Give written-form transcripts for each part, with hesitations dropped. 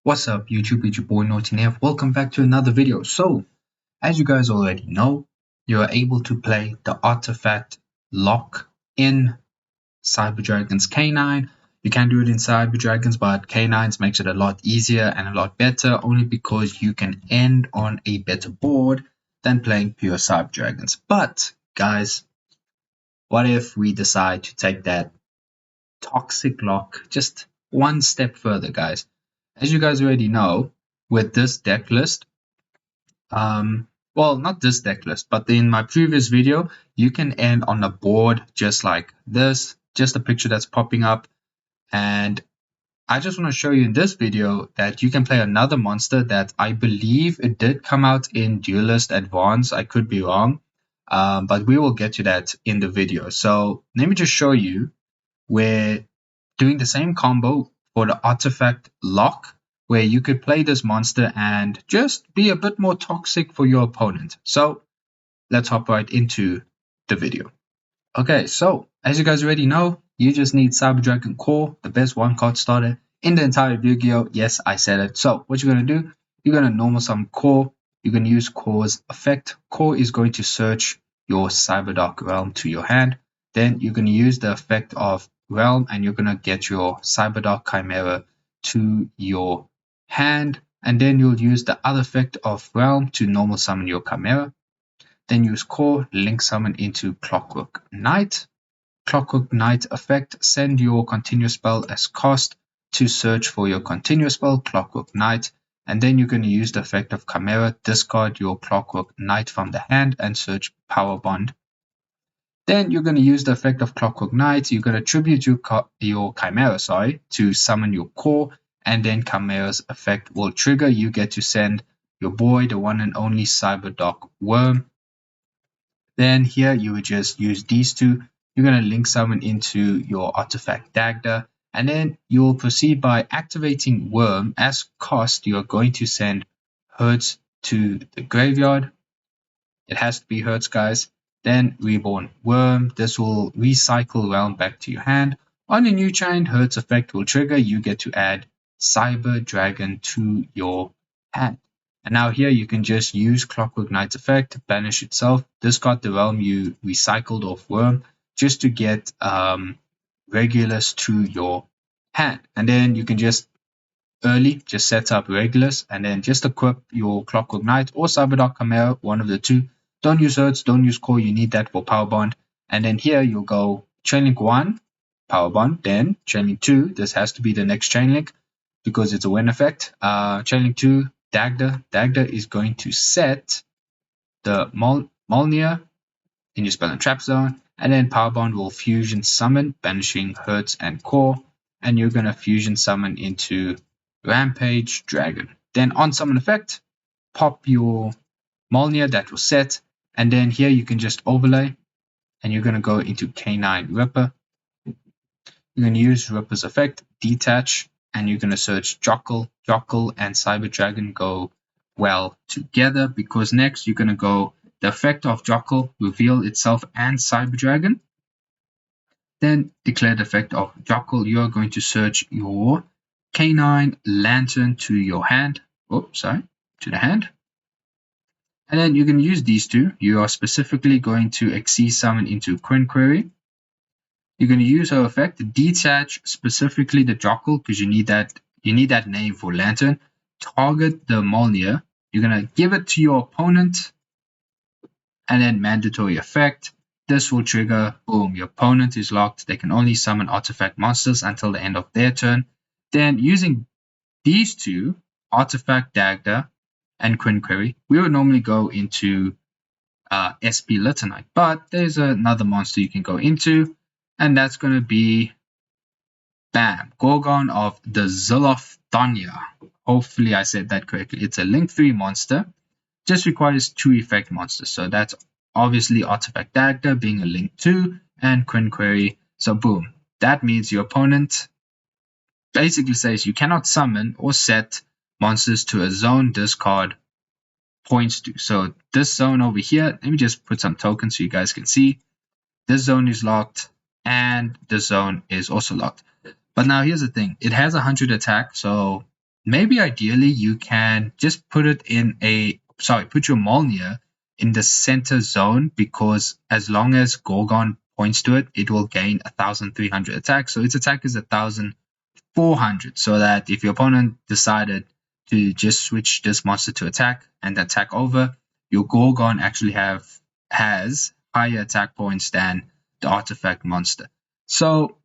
What's up YouTube, it's your boy Naughty here. Welcome back to another video. So, as you guys already know, you are able to play the Artifact lock in Cyber Dragons K9. You can do it in Cyber Dragons, but K9s makes it a lot easier and a lot better, only because you can end on a better board than playing pure Cyber Dragons. But, guys, what if we decide to take that toxic lock just one step further, guys? As you guys already know, with this deck list, well, not this deck list, but in my previous video, you can end on a board just like this, just a picture that's popping up. And I just want to show you in this video that you can play another monster that I believe it did come out in Duelist Advance. I could be wrong, but we will get to that in the video. So let me just show you where doing the same combo for the Artifact lock, where you could play this monster and just be a bit more toxic for your opponent. So let's hop right into the video. Okay, so as you guys already know, you just need Cyber Dragon Core, the best one card starter in the entire YuGiOh. Yes, I said it. So what you're going to do, you're going to normal summon Core. You're going to use Core's effect. Core is going to search your Cyberdark Realm to your hand. Then you're going to use the effect of Realm and you're going to get your Cyberdark Chimera to your hand. And then you'll use the other effect of Realm to normal summon your Chimera. Then use Core, link summon into Clockwork Knight. Clockwork Knight effect, send your continuous spell as cost to search for your continuous spell, Clockwork Knight. And then you're going to use the effect of Chimera, discard your Clockwork Knight from the hand and search Power Bond. Then you're going to use the effect of Clockwork Knight. You're going to tribute your Chimera, to summon your Core. And then Chimera's effect will trigger. You get to send your boy, the one and only Cyberdark Worm. Then here you would just use these two. You're going to link summon into your Artifact Dagda. And then you will proceed by activating Worm. As cost, you are going to send Hertz to the graveyard. It has to be Hertz, guys. Then Reborn Worm. This will recycle Realm back to your hand. On a new chain, Hertz effect will trigger. You get to add Cyber Dragon to your hand. And now here you can just use Clockwork Knight's effect, banish itself, discard the realm you recycled off Worm just to get Regulus to your hand. And then you can just set up Regulus and then just equip your Clockwork Knight or Cyberdark Chimera, one of the two. Don't use Hertz, don't use Core, you need that for Power Bond. And then here you'll go Chainlink 1, Power Bond, then Chainlink 2, this has to be the next Chainlink because it's a win effect. Chainlink 2, Dagda. Dagda is going to set the Mjolnir in your spell and trap zone, and then Power Bond will fusion summon, banishing Hertz and Core, and you're going to fusion summon into Rampage Dragon. Then on summon effect, pop your Mjolnir that was set, and then here you can just overlay, and you're going to go into K9 Ripper. You're going to use Ripper's effect, detach, and you're going to search Jockle. Jockle and Cyber Dragon go well together because next you're going to go the effect of Jockle, reveal itself and Cyber Dragon. Then declare the effect of Jockle. You're going to search your K9 Lantern to your hand. To the hand. And then you're going to use these two. You are specifically going to Xyz summon into Quinquerry. You're going to use her effect, detach specifically the Jockle because you need that name for Lantern. Target the Mjolnir. You're going to give it to your opponent. And then mandatory effect. This will trigger, boom, your opponent is locked. They can only summon artifact monsters until the end of their turn. Then using these two, Artifact Dagda and Quinquerry, we would normally go into SP Litanite. But there's another monster you can go into. And that's going to be, bam, Gorgon of the Zilophthonia. Hopefully I said that correctly. It's a Link 3 monster. Just requires 2 effect monsters. So that's obviously Artifact Dagda being a Link 2 and Quinquerry. So boom. That means your opponent basically says you cannot summon or set monsters to a zone this card points to. So this zone over here, let me just put some tokens so you guys can see. This zone is locked. And the zone is also locked. But now here's the thing. It has 100 attack, so maybe ideally you can just put it in put your Mjolnir in the center zone, because as long as Gorgon points to it, it will gain 1,300 attack. So its attack is 1,400. So that if your opponent decided to just switch this monster to attack and attack over, your Gorgon actually has higher attack points than the artifact monster. So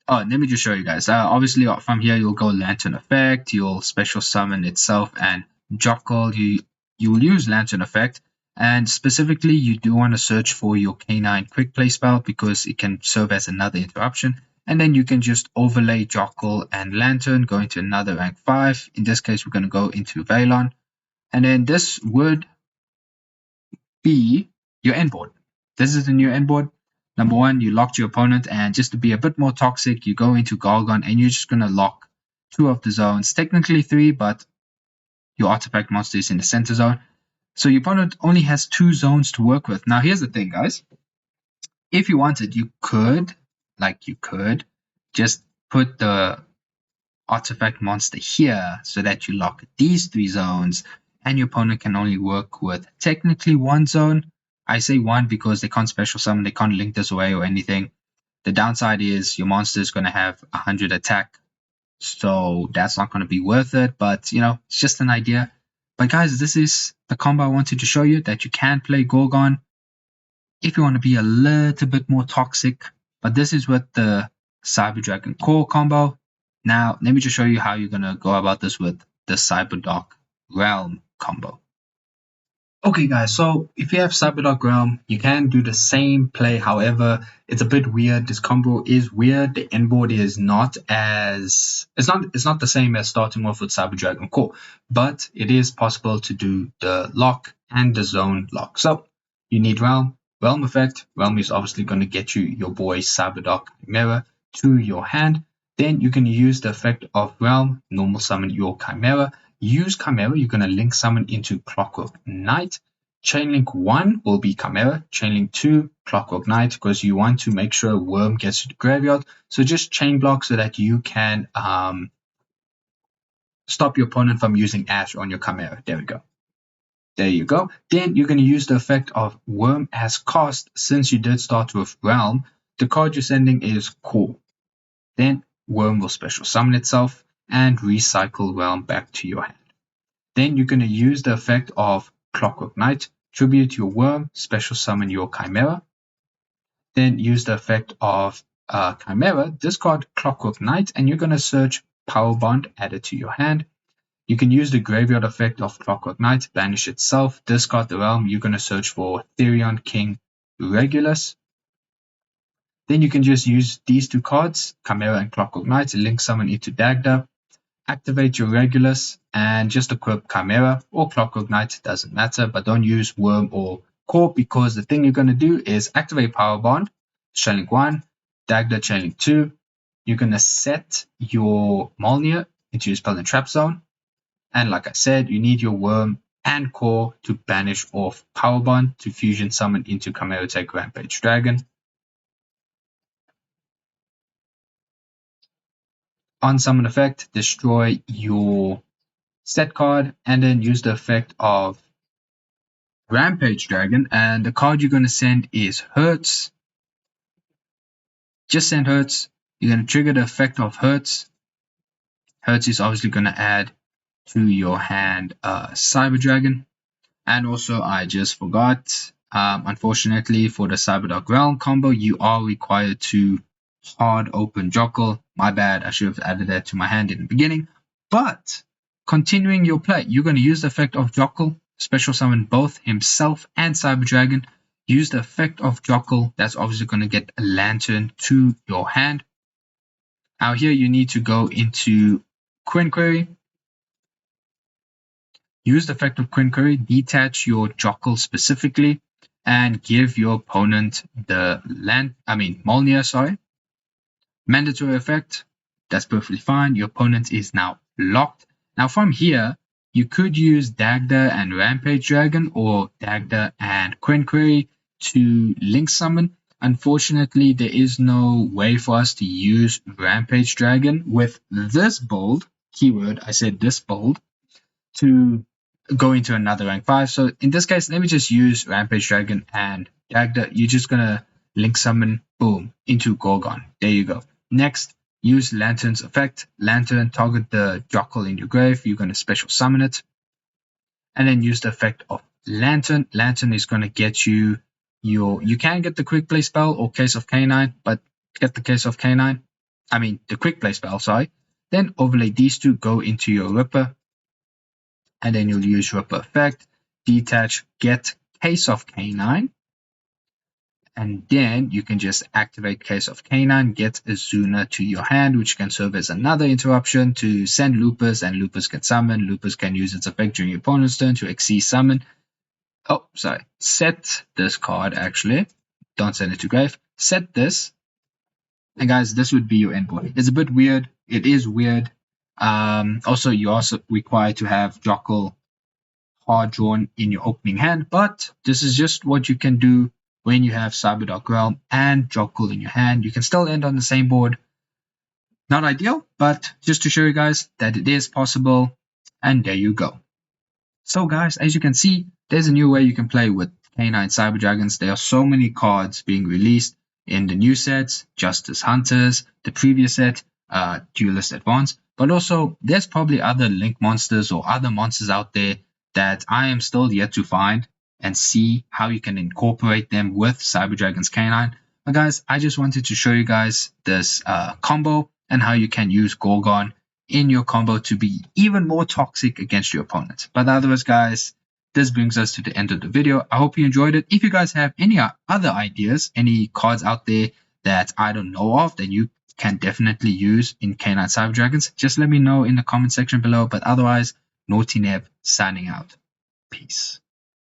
let me just show you guys. Obviously, from here, you'll go Lantern Effect, you'll special summon itself, and Jockle, you will use Lantern Effect. And specifically, you do want to search for your K9 Quick Play spell, because it can serve as another interruption. And then you can just overlay Jockle and Lantern, go into another rank 5. In this case, we're going to go into Valon. And then this would be your end board. This is the new end board. Number one, you locked your opponent, and just to be a bit more toxic, you go into Gorgon and you're just going to lock 2 of the zones. Technically 3, but your artifact monster is in the center zone. So your opponent only has 2 zones to work with. Now here's the thing, guys. If you wanted, you could just put the artifact monster here so that you lock these 3 zones, and your opponent can only work with technically 1 zone. I say 1 because they can't special summon, they can't link this away or anything. The downside is your monster is going to have 100 attack, so that's not going to be worth it, but it's just an idea. But guys, this is the combo I wanted to show you, that you can play Gorgon if you want to be a little bit more toxic. But this is with the Cyber Dragon Core combo. Now, let me just show you how you're going to go about this with the Cyberdark Realm combo. Okay guys, so if you have Cyberdark Realm, you can do the same play. However, it's a bit weird. This combo is weird. The end board is not as it's not the same as starting off with Cyber Dragon Core, but it is possible to do the lock and the zone lock. So you need Realm Effect. Realm is obviously going to get you your boy Cyberdark Chimera to your hand. Then you can use the effect of Realm, normal summon your Chimera. Use Chimera, you're going to link summon into Clockwork Knight. Chainlink 1 will be Chimera. Chainlink 2, Clockwork Knight, because you want to make sure Worm gets to the graveyard. So just chain block so that you can stop your opponent from using Ash on your Chimera. There we go. There you go. Then you're going to use the effect of Worm as cost. Since you did start with Realm, the card you're sending is Core. Then Worm will special summon itself and recycle Realm back to your hand. Then you're going to use the effect of Clockwork Knight, tribute your Worm, special summon your Chimera. Then use the effect of Chimera, discard Clockwork Knight, and you're going to search Power Bond, add it to your hand. You can use the graveyard effect of Clockwork Knight, banish itself, discard the Realm. You're going to search for Therion King Regulus. Then you can just use these 2 cards, Chimera and Clockwork Knight, link summon into Dagda. Activate your Regulus and just equip Chimera or Clockwork Knight, doesn't matter, but don't use Worm or Core, because the thing you're going to do is activate Power Bond, Chainlink 1, Dagda Chainlink 2. You're going to set your Mjolnir into your spell and trap zone. And like I said, you need your Worm and Core to banish off Power Bond to fusion summon into Chimera Take Rampage Dragon. On summon effect, destroy your set card and then use the effect of Rampage Dragon, and the card you're going to send is Hurts. Just send Hurts. You're going to trigger the effect of Hurts. Hurts is obviously going to add to your hand Cyber Dragon. And also, I just forgot, unfortunately for the Cyberdark Realm combo, you are required to hard open Jockle. My bad, I should have added that to my hand in the beginning. But continuing your play, you're going to use the effect of Jockle, special summon both himself and Cyber Dragon. Use the effect of Jockle, that's obviously going to get a Lantern to your hand. Now here you need to go into Quinn Query. Use the effect of Quinn Query, detach your Jockle specifically, and give your opponent the Mjolnir, mandatory effect. That's perfectly fine. Your opponent is now locked. Now from here, you could use Dagda and Rampage Dragon or Dagda and Quinn Query to link summon. Unfortunately, there is no way for us to use Rampage Dragon with this build keyword, I said this build, to go into another rank 5. So in this case, let me just use Rampage Dragon and Dagda. You're just gonna link summon, boom, into Gorgon. There you go. Next, use Lantern's effect. Lantern, target the Jockle in your grave. You're gonna special summon it. And then use the effect of Lantern. Lantern is gonna get you you can get the quick play spell or Case of Canine, but get the Case of Canine. I mean the quick play spell, sorry. Then overlay these two, go into your Ripper, and then you'll use Ripper effect, detach, get Case of Canine, and then you can just activate Case of Canine, get Azuna to your hand, which can serve as another interruption to send Lupus, and Lupus can summon. Lupus can use its effect during your opponent's turn to exceed summon. Oh, sorry. Set this card, actually. Don't send it to grave. Set this. And guys, this would be your endboard. It's a bit weird. It is weird. Also, you're also required to have Jockle hard drawn in your opening hand, but this is just what you can do when you have Cyberdark Realm and Jockle in your hand. You can still end on the same board. Not ideal, but just to show you guys that it is possible. And there you go. So guys, as you can see, there's a new way you can play with Canine Cyber Dragons. There are so many cards being released in the new sets, Justice Hunters, the previous set, Duelist Advance, but also there's probably other Link monsters or other monsters out there that I am still yet to find and see how you can incorporate them with Cyber Dragons Canine. But guys, I just wanted to show you guys this combo and how you can use Gorgon in your combo to be even more toxic against your opponent. But otherwise, guys, this brings us to the end of the video. I hope you enjoyed it. If you guys have any other ideas, any cards out there that I don't know of that you can definitely use in Canine Cyber Dragons, just let me know in the comment section below. But otherwise, Naughty Neb signing out. Peace.